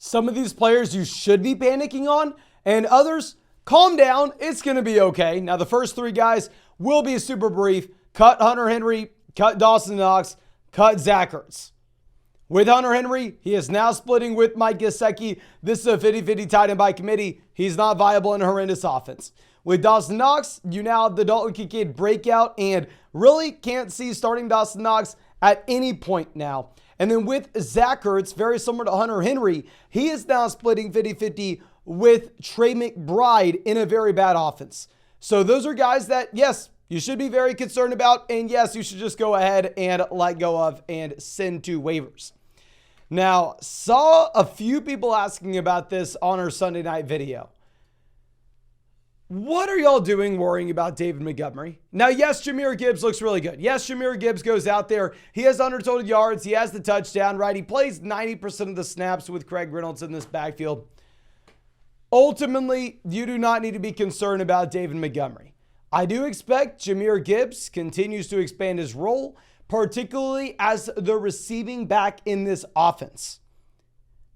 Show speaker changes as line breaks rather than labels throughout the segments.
Some of these players you should be panicking on, and others, calm down. It's going to be okay. Now, the first three guys will be super brief. Cut Hunter Henry, cut Dawson Knox, cut Zach Ertz. With Hunter Henry, he is now splitting with Mike Gesicki. This is a 50-50 tight end by committee. He's not viable in a horrendous offense. With Dawson Knox, you now have the Dalton Kincaid breakout and really can't see starting Dawson Knox at any point now. And then with Zach Ertz, very similar to Hunter Henry, he is now splitting 50-50 with Trey McBride in a very bad offense. So those are guys that, yes, you should be very concerned about, and yes, you should just go ahead and let go of and send to waivers. Now, saw a few people asking about this on our Sunday night video. What are y'all doing worrying about David Montgomery? Now, yes, Jahmyr Gibbs looks really good. Yes, Jahmyr Gibbs goes out there. He has under total yards. He has the touchdown, right? He plays 90% of the snaps with Craig Reynolds in this backfield. Ultimately, you do not need to be concerned about David Montgomery. I do expect Jahmyr Gibbs continues to expand his role, particularly as the receiving back in this offense.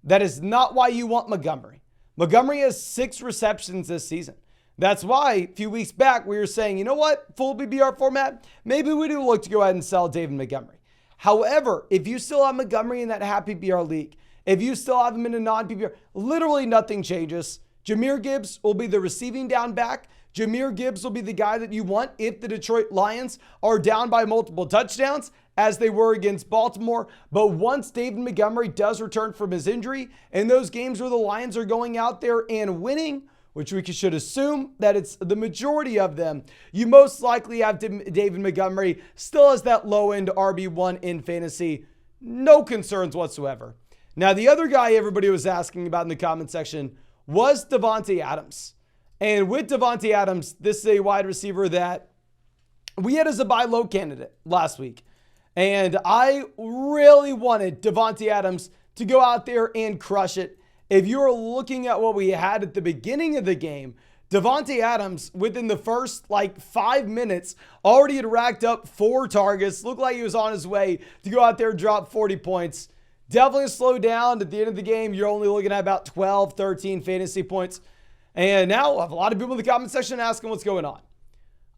That is not why you want Montgomery. Montgomery has 6 receptions this season. That's why a few weeks back we were saying, you know what, full BBR format, maybe we do look to go ahead and sell David Montgomery. However, if you still have Montgomery in that half PPR league, if you still have him in a non-PPR, literally nothing changes. Jahmyr Gibbs will be the receiving down back. Jahmyr Gibbs will be the guy that you want if the Detroit Lions are down by multiple touchdowns, as they were against Baltimore. But once David Montgomery does return from his injury, in those games where the Lions are going out there and winning, which we should assume that it's the majority of them, you most likely have David Montgomery still as that low-end RB1 in fantasy. No concerns whatsoever. Now, the other guy everybody was asking about in the comment section was Devonte Adams. And with Devonte Adams, this is a wide receiver that we had as a buy low candidate last week. And I really wanted Devonte Adams to go out there and crush it. If you're looking at what we had at the beginning of the game, Devonte Adams, within the first 5 minutes, already had racked up 4 targets. Looked like he was on his way to go out there and drop 40 points. Definitely slowed down. At the end of the game, you're only looking at about 12, 13 fantasy points. And now I have a lot of people in the comment section asking what's going on.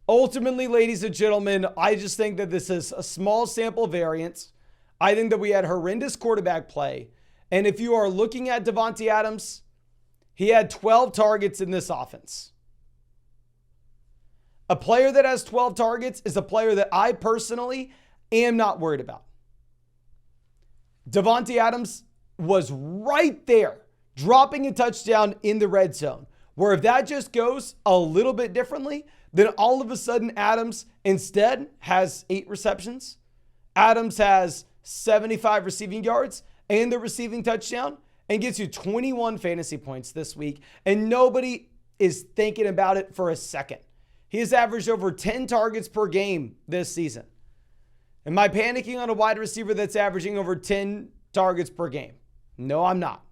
Ultimately, ladies and gentlemen, I just think that this is a small sample variance. I think that we had horrendous quarterback play. And if you are looking at Devonte Adams, he had 12 targets in this offense. A player that has 12 targets is a player that I personally am not worried about. Devonte Adams was right there, dropping a touchdown in the red zone, where if that just goes a little bit differently, then all of a sudden Adams instead has 8 receptions. Adams has 75 receiving yards and the receiving touchdown and gets you 21 fantasy points this week. And nobody is thinking about it for a second. He has averaged over 10 targets per game this season. Am I panicking on a wide receiver that's averaging over 10 targets per game? No, I'm not.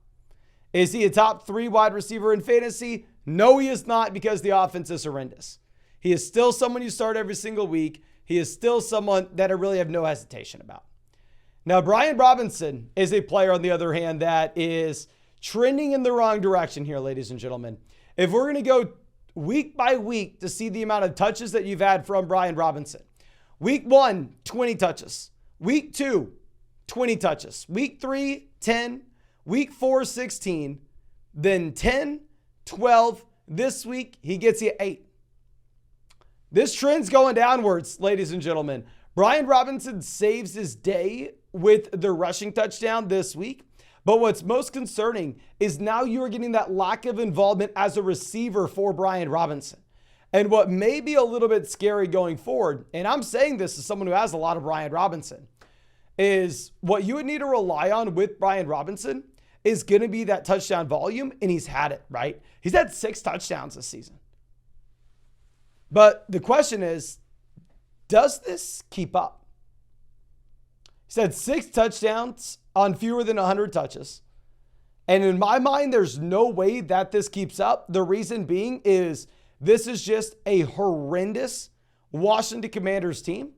Is he a top 3 wide receiver in fantasy? No, he is not, because the offense is horrendous. He is still someone you start every single week. He is still someone that I really have no hesitation about. Now, Brian Robinson is a player, on the other hand, that is trending in the wrong direction here, ladies and gentlemen. If we're going to go week by week to see the amount of touches that you've had from Brian Robinson, week 1, 20 touches. Week 2, 20 touches. Week 3, 10. Week 4, 16. Then 10, 12. This week, he gets you 8. This trend's going downwards, ladies and gentlemen. Brian Robinson saves his day with the rushing touchdown this week. But what's most concerning is now you're getting that lack of involvement as a receiver for Brian Robinson. And what may be a little bit scary going forward, and I'm saying this as someone who has a lot of Brian Robinson, is what you would need to rely on with Brian Robinson is going to be that touchdown volume, and he's had it, right? He's had 6 touchdowns this season. But the question is, does this keep up? He's had 6 touchdowns on fewer than 100 touches. And in my mind, there's no way that this keeps up. The reason being is this is just a horrendous Washington Commanders team.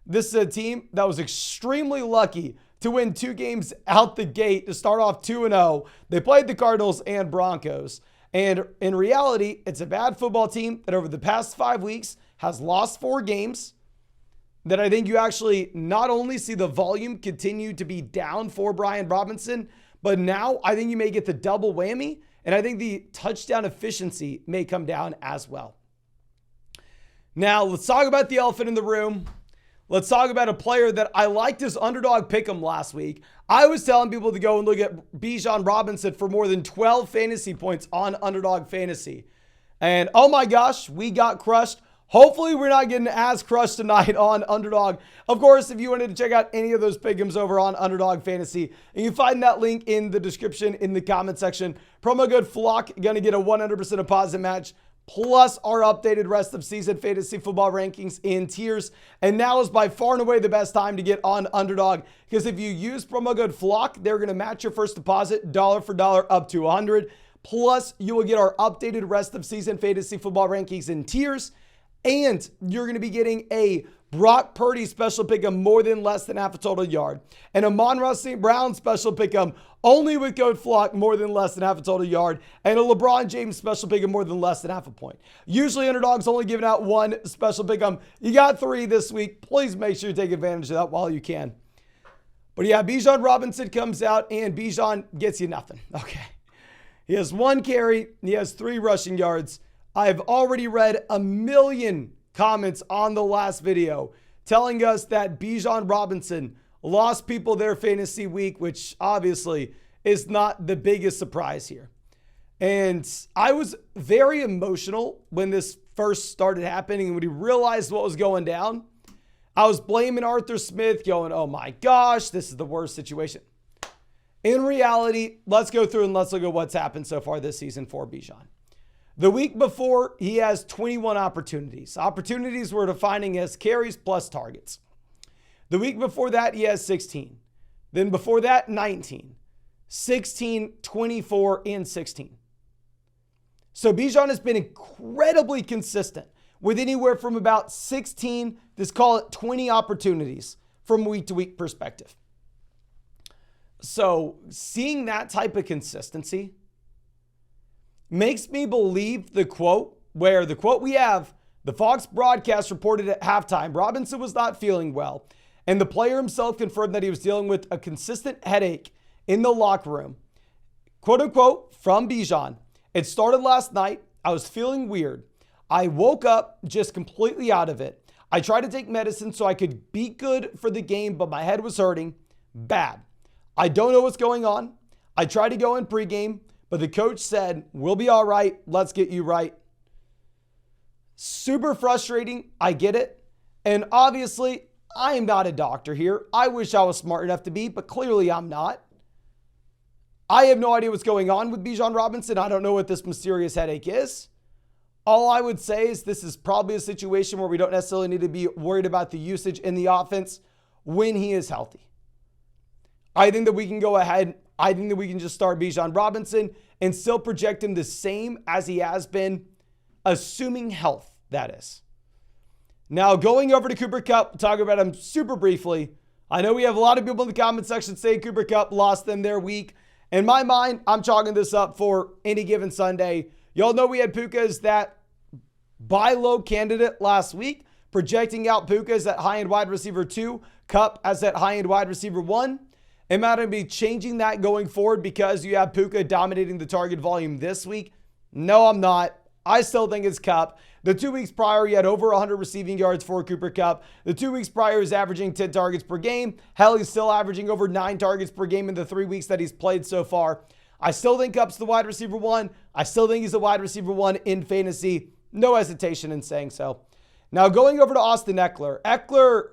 This is a team that was extremely lucky to win 2 games out the gate to start off 2-0. They played the Cardinals and Broncos. And in reality, it's a bad football team that over the past 5 weeks has lost 4 games. That I think you actually not only see the volume continue to be down for Brian Robinson, but now I think you may get the double whammy. And I think the touchdown efficiency may come down as well. Now, let's talk about the elephant in the room. Let's talk about a player that I liked his underdog pick'em last week. I was telling people to go and look at Bijan Robinson for more than 12 fantasy points on Underdog Fantasy. And oh my gosh, we got crushed. Hopefully we're not getting as crushed tonight on Underdog. Of course, if you wanted to check out any of those pick'ems over on Underdog Fantasy, you can find that link in the description in the comment section. Promo code FLOCK, going to get a 100% deposit match, plus our updated rest of season fantasy football rankings in tiers. And now is by far and away the best time to get on Underdog, because if you use promo code FLOCK, they're going to match your first deposit dollar for dollar up to 100. Plus, you will get our updated rest of season fantasy football rankings in tiers. And you're going to be getting a Brock Purdy special pick'em more than less than half a total yard. And a Amon-Ra St. Brown special pick'em only with code FLOCK more than less than half a total yard. And a LeBron James special pick'em more than less than half a point. Usually Underdog's only giving out 1 special pick'em. You got 3 this week. Please make sure you take advantage of that while you can. But yeah, Bijan Robinson comes out and Bijan gets you nothing. Okay. He has 1 carry. He has 3 rushing yards. I've already read a million comments on the last video telling us that Bijan Robinson lost people their fantasy week, which obviously is not the biggest surprise here. And I was very emotional when this first started happening. And when he realized what was going down, I was blaming Arthur Smith, going, oh my gosh, this is the worst situation. In reality, let's go through and let's look at what's happened so far this season for Bijan. The week before, he has 21 opportunities. Opportunities we're defining as carries plus targets. The week before that, he has 16. Then before that, 19. 16, 24, and 16. So Bijan has been incredibly consistent with anywhere from about 16, let's call it 20 opportunities from week to week perspective. So seeing that type of consistency makes me believe the quote we have, the Fox broadcast reported at halftime, Robinson was not feeling well. And the player himself confirmed that he was dealing with a consistent headache in the locker room. Quote unquote, from Bijan, it started last night. I was feeling weird. I woke up just completely out of it. I tried to take medicine so I could be good for the game, but my head was hurting bad. I don't know what's going on. I tried to go in pregame, but the coach said, we'll be all right. Let's get you right. Super frustrating. I get it. And obviously, I am not a doctor here. I wish I was smart enough to be, but clearly I'm not. I have no idea what's going on with Bijan Robinson. I don't know what this mysterious headache is. All I would say is this is probably a situation where we don't necessarily need to be worried about the usage in the offense when he is healthy. I think that we can go ahead. I think that we can just start Bijan Robinson and still project him the same as he has been, assuming health, that is. Now, going over to Cooper Kupp, talk about him super briefly. I know we have a lot of people in the comment section saying Cooper Kupp lost them their week. In my mind, I'm chalking this up for any given Sunday. Y'all know we had Puka as that buy low candidate last week, projecting out Puka as that high-end wide receiver 2, Kupp as that high-end wide receiver 1. Am I going to be changing that going forward because you have Puka dominating the target volume this week? No, I'm not. I still think it's Kupp. The 2 weeks prior, he had over 100 receiving yards for Cooper Kupp. The 2 weeks prior, he was averaging 10 targets per game. Hell, he's still averaging over 9 targets per game in the 3 weeks that he's played so far. I still think Kupp's the wide receiver 1. I still think he's the wide receiver 1 in fantasy. No hesitation in saying so. Now, going over to Austin Ekeler. Ekeler,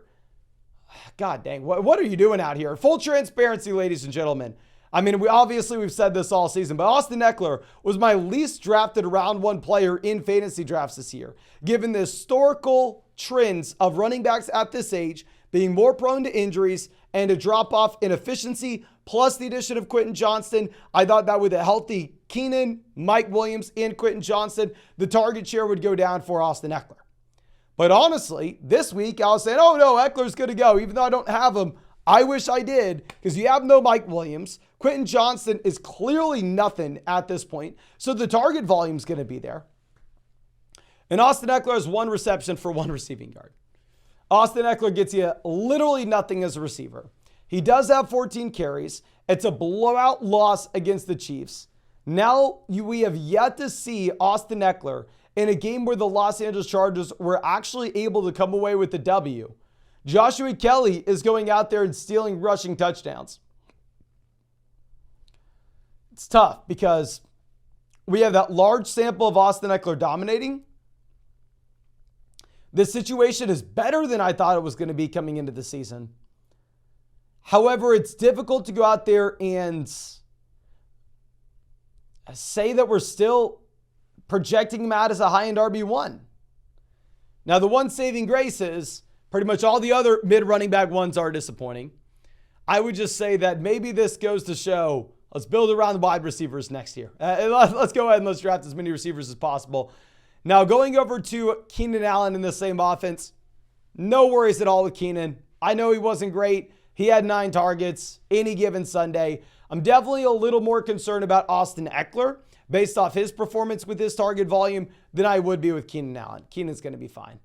God dang, what are you doing out here? Full transparency, ladies and gentlemen. I mean, we've said this all season, but Austin Ekeler was my least drafted round 1 player in fantasy drafts this year. Given the historical trends of running backs at this age being more prone to injuries and a drop-off in efficiency, plus the addition of Quentin Johnston, I thought that with a healthy Keenan, Mike Williams, and Quentin Johnston, the target share would go down for Austin Ekeler. But honestly, this week I was saying, oh no, Eckler's good to go. Even though I don't have him, I wish I did, because you have no Mike Williams. Quentin Johnston is clearly nothing at this point, so the target volume is going to be there. And Austin Ekeler has 1 reception for 1 receiving yard. Austin Ekeler gets you literally nothing as a receiver. He does have 14 carries. It's a blowout loss against the Chiefs. Now we have yet to see Austin Ekeler in a game where the Los Angeles Chargers were actually able to come away with the W. Joshua Kelly is going out there and stealing rushing touchdowns. It's tough because we have that large sample of Austin Ekeler dominating. This situation is better than I thought it was going to be coming into the season. However, it's difficult to go out there and say that we're still projecting him out as a high-end RB1. Now, the one saving grace is pretty much all the other mid-running back ones are disappointing. I would just say that maybe this goes to show, let's build around the wide receivers next year. Let's go ahead and let's draft as many receivers as possible. Now, going over to Keenan Allen in the same offense, no worries at all with Keenan. I know he wasn't great. He had 9 targets any given Sunday. I'm definitely a little more concerned about Austin Ekeler based off his performance with his target volume than I would be with Keenan Allen. Keenan's going to be fine.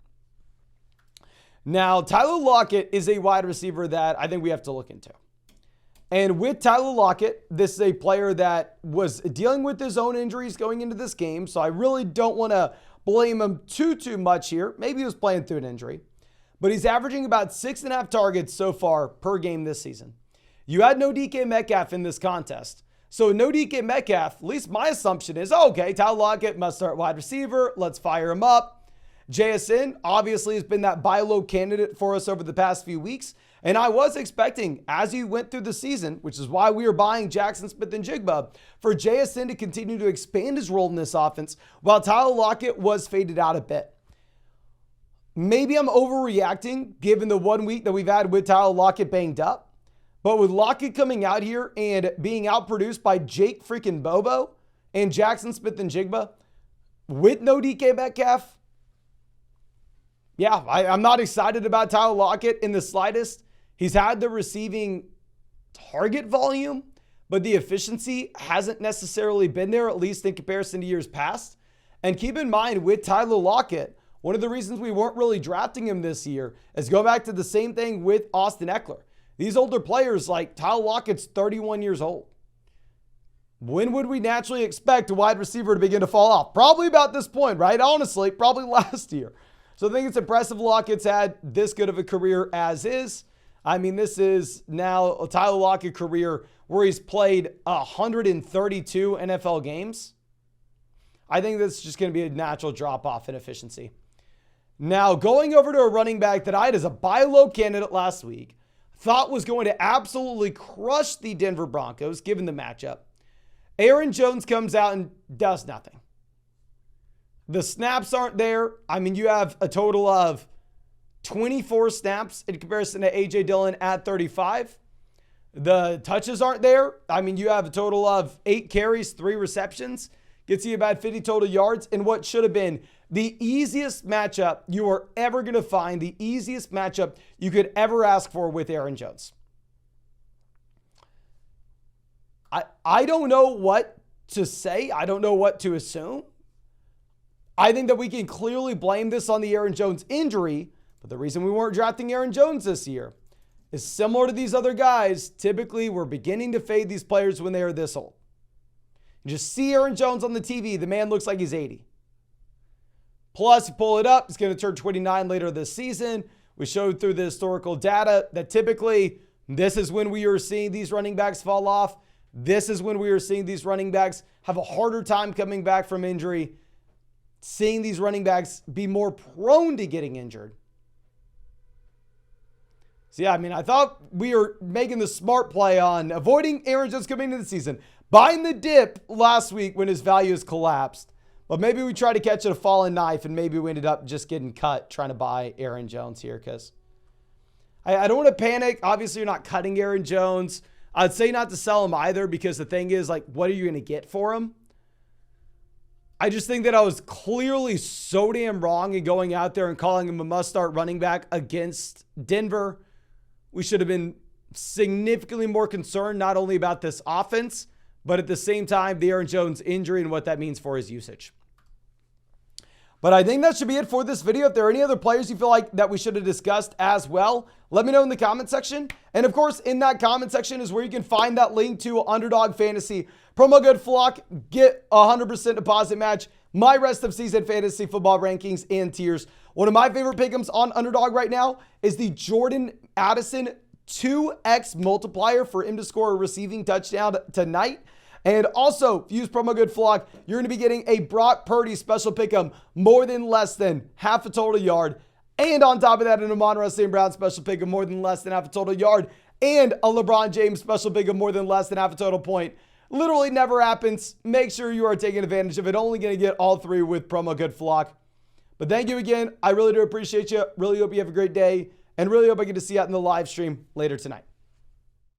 Now, Tyler Lockett is a wide receiver that I think we have to look into. And with Tyler Lockett, this is a player that was dealing with his own injuries going into this game, so I really don't want to blame him too much here. Maybe he was playing through an injury. But he's averaging about 6.5 targets so far per game this season. You had no DK Metcalf in this contest. So no DK Metcalf, at least my assumption is, okay, Tyler Lockett must start wide receiver. Let's fire him up. JSN obviously has been that buy low candidate for us over the past few weeks. And I was expecting, as he went through the season, which is why we were buying Jackson Smith-Njigba, for JSN to continue to expand his role in this offense while Tyler Lockett was faded out a bit. Maybe I'm overreacting given the 1 week that we've had with Tyler Lockett banged up. But with Lockett coming out here and being outproduced by Jake freaking Bobo and Jackson Smith-Njigba with no DK Metcalf, yeah, I'm not excited about Tyler Lockett in the slightest. He's had the receiving target volume, but the efficiency hasn't necessarily been there, at least in comparison to years past. And keep in mind, with Tyler Lockett, one of the reasons we weren't really drafting him this year is go back to the same thing with Austin Ekeler. These older players, like Tyler Lockett's 31 years old. When would we naturally expect a wide receiver to begin to fall off? Probably about this point, right? Honestly, probably last year. So I think it's impressive Lockett's had this good of a career as is. I mean, this is now a Tyler Lockett career where he's played 132 NFL games. I think that's just going to be a natural drop-off in efficiency. Now, going over to a running back that I had as a buy low candidate last week, thought was going to absolutely crush the Denver Broncos, given the matchup. Aaron Jones comes out and does nothing. The snaps aren't there. I mean, you have a total of 24 snaps in comparison to A.J. Dillon at 35. The touches aren't there. I mean, you have a total of 8 carries, 3 receptions. Gets you about 50 total yards in what should have been the easiest matchup you are ever going to find, the easiest matchup you could ever ask for with Aaron Jones. I don't know what to say. I don't know what to assume. I think that we can clearly blame this on the Aaron Jones injury, but the reason we weren't drafting Aaron Jones this year is similar to these other guys. Typically, we're beginning to fade these players when they are this old. You just see Aaron Jones on the TV. The man looks like he's 80. Plus, you pull it up, he's going to turn 29 later this season. We showed through the historical data that typically this is when we are seeing these running backs fall off. This is when we are seeing these running backs have a harder time coming back from injury. Seeing these running backs be more prone to getting injured. So yeah, I mean, I thought we were making the smart play on avoiding Aaron Jones coming into the season. Buying the dip last week when his values collapsed. But maybe we tried to catch a falling knife and maybe we ended up just getting cut trying to buy Aaron Jones here because I don't want to panic. Obviously, you're not cutting Aaron Jones. I'd say not to sell him either because the thing is, like, what are you going to get for him? I just think that I was clearly so damn wrong in going out there and calling him a must-start running back against Denver. We should have been significantly more concerned not only about this offense, but at the same time, the Aaron Jones injury and what that means for his usage. But I think that should be it for this video. If there are any other players you feel like that we should have discussed as well, let me know in the comment section. And of course, in that comment section is where you can find that link to Underdog Fantasy. Promo code FLOCK, get 100% deposit match, my rest of season fantasy football rankings and tiers. One of my favorite pick'ems on Underdog right now is the Jordan Addison 2x multiplier for him to score a receiving touchdown tonight. And also, use promo code FLOCK, you're going to be getting a Brock Purdy special pick'em, more than less than half a total yard. And on top of that, an Amon-Ra St. Brown special pick'em, more than less than half a total yard. And a LeBron James special pick'em, more than less than half a total point. Literally never happens. Make sure you are taking advantage of it. Only going to get all three with promo code FLOCK. But thank you again. I really do appreciate you. Really hope you have a great day. And really hope I get to see you out in the live stream later tonight.